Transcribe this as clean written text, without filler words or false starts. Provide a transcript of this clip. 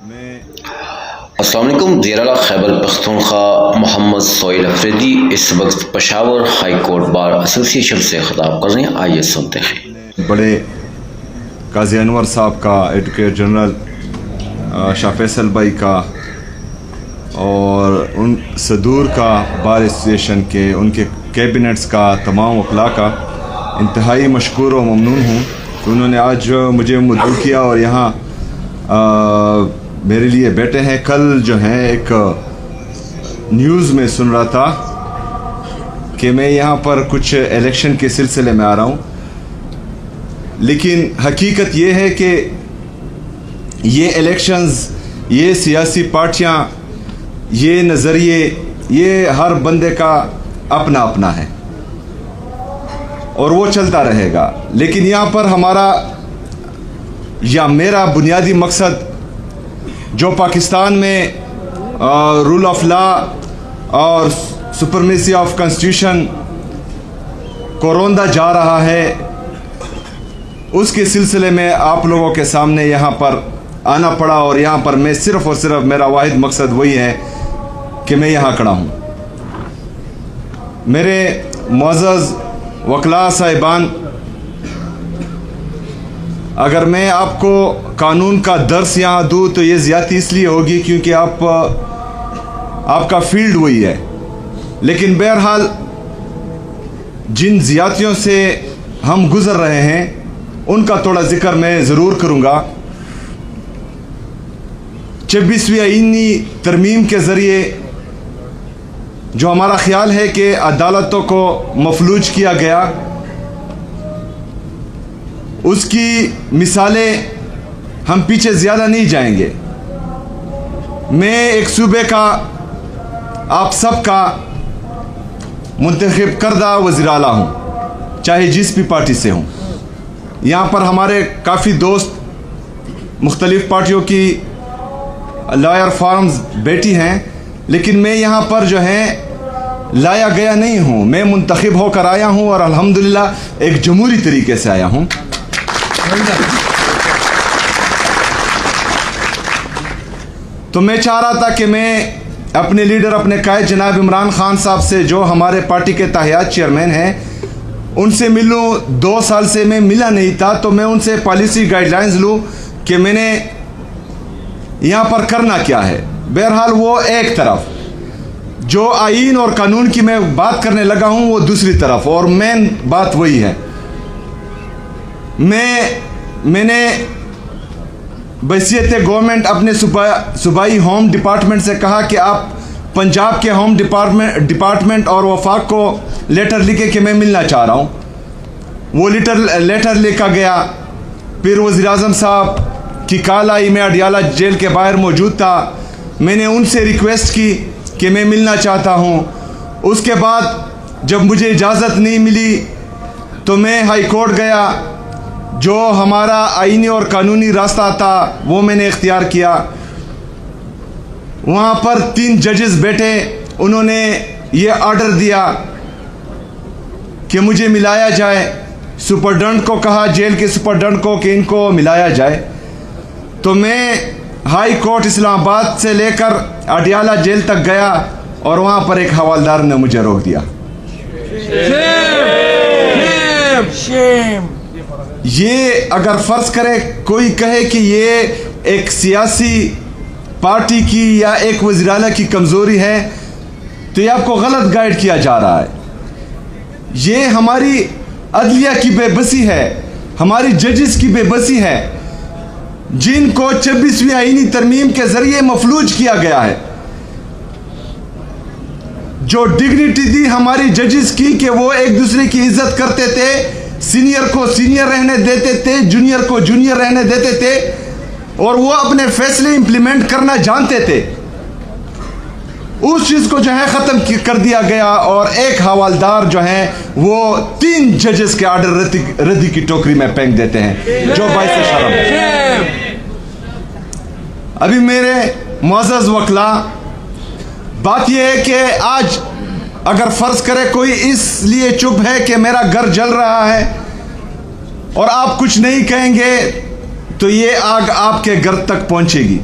अस्सलाम वालेकुम। ज़ेर-ए-आला खैबर पख्तूनख्वा मोहम्मद सोहेल अफरीदी इस वक्त Peshawar high court bar association से खिताब कर रहे हैं। आइए सुनते हैं। बड़े काजी अनवर साहब का, एडवोकेट जनरल शाह फैसल भाई का और उन सदूर का, बार एसोसिएशन के, उनके कैबिनेट्स का, तमाम वकला का इंतहाई मशकूर और ममनून हूँ कि उन्होंने आज मुझे मुद्दू किया और यहाँ मेरे लिए बैठे हैं। कल जो है एक न्यूज़ में सुन रहा था कि मैं यहाँ पर कुछ इलेक्शन के सिलसिले में आ रहा हूँ, लेकिन हकीकत ये है कि ये इलेक्शंस, ये सियासी पार्टियाँ, ये नज़रिए, ये हर बंदे का अपना अपना है और वो चलता रहेगा। लेकिन यहाँ पर हमारा या मेरा बुनियादी मकसद जो पाकिस्तान में रूल ऑफ लॉ और सुपरमेसी ऑफ कॉन्स्टिट्यूशन को रौंदा जा रहा है, उसके सिलसिले में आप लोगों के सामने यहाँ पर आना पड़ा। और यहाँ पर मैं सिर्फ़ और सिर्फ मेरा वाहिद मकसद वही है कि मैं यहाँ खड़ा हूँ। मेरे मुअज़्ज़ज़ वकला साहिबान, अगर मैं आपको कानून का दर्स यहाँ दूँ तो ये ज़्यादती इसलिए होगी क्योंकि आपका फील्ड वही है। लेकिन बहरहाल जिन ज़्यादतियों से हम गुज़र रहे हैं उनका थोड़ा ज़िक्र मैं ज़रूर करूँगा। 26वीं आईनी तरमीम के ज़रिए जो हमारा ख्याल है कि अदालतों को मफलूज किया गया, उसकी मिसालें हम पीछे ज़्यादा नहीं जाएंगे। मैं एक सूबे का, आप सब का मुंतखब करदा वज़ीर आला हूँ, चाहे जिस भी पार्टी से हूँ। यहाँ पर हमारे काफ़ी दोस्त मुख्तलिफ़ पार्टियों की लॉयर फार्म्स बैठी हैं, लेकिन मैं यहाँ पर जो है लाया गया नहीं हूँ। मैं मुंतखब होकर आया हूँ और अल्हम्दुलिल्लाह एक जमहूरी तरीके से आया हूँ। तो मैं चाह रहा था कि मैं अपने लीडर, अपने कायद जनाब इमरान खान साहब से, जो हमारे पार्टी के ताहियात चेयरमैन हैं, उनसे मिलूं। 2 साल से मैं मिला नहीं था, तो मैं उनसे पॉलिसी गाइडलाइंस लूं कि मैंने यहाँ पर करना क्या है। बहरहाल वो एक तरफ, जो आईन और कानून की मैं बात करने लगा हूँ, वो दूसरी तरफ, और मेन बात वही है। मैंने बहसियत गवर्नमेंट अपने सूबाई होम डिपार्टमेंट से कहा कि आप पंजाब के होम डिपार्टमेंट और वफाक को लेटर लिखे कि मैं मिलना चाह रहा हूँ। वो लेटर लिखा गया। फिर वज़ीर आज़म साहब की कॉल आई, मैं अडियाला जेल के बाहर मौजूद था। मैंने उनसे रिक्वेस्ट की कि मैं मिलना चाहता हूँ। उसके बाद जब मुझे इजाज़त नहीं मिली तो मैं हाई कोर्ट गया। जो हमारा आईनी और कानूनी रास्ता था वो मैंने इख्तियार किया। वहाँ पर 3 जजेस बैठे, उन्होंने ये ऑर्डर दिया कि मुझे मिलाया जाए। सुपरडेंट को कहा, जेल के सुपरडेंट को, कि इनको मिलाया जाए। तो मैं हाई कोर्ट इस्लामाबाद से लेकर अडियाला जेल तक गया और वहाँ पर एक हवालदार ने मुझे रोक दिया। ये अगर फ़र्ज़ करे कोई कहे कि ये एक सियासी पार्टी की या एक वज़ीर आला की कमज़ोरी है, तो ये आपको गलत गाइड किया जा रहा है। ये हमारी अदलिया की बेबसी है, हमारी जजेस की बेबसी है, जिनको 26वीं आईनी तरमीम के ज़रिए मफलूज किया गया है। जो डिग्निटी थी हमारी जजेस की कि वो एक दूसरे की इज्जत करते थे, सीनियर को सीनियर रहने देते थे, जूनियर को जूनियर रहने देते थे, और वो अपने फैसले इंप्लीमेंट करना जानते थे, उस चीज़ को जो है ख़त्म कर दिया गया। और एक हवालदार जो है वो 3 जजेस के ऑर्डर रद्दी की टोकरी में फेंक देते हैं, जो बाइस शर्म है। अभी मेरे मुअज़्ज़ज़ वकला, बात यह है कि आज अगर फ़र्ज़ करे कोई इसलिए चुप है कि मेरा घर जल रहा है और आप कुछ नहीं कहेंगे, तो ये आग आपके घर तक पहुंचेगी।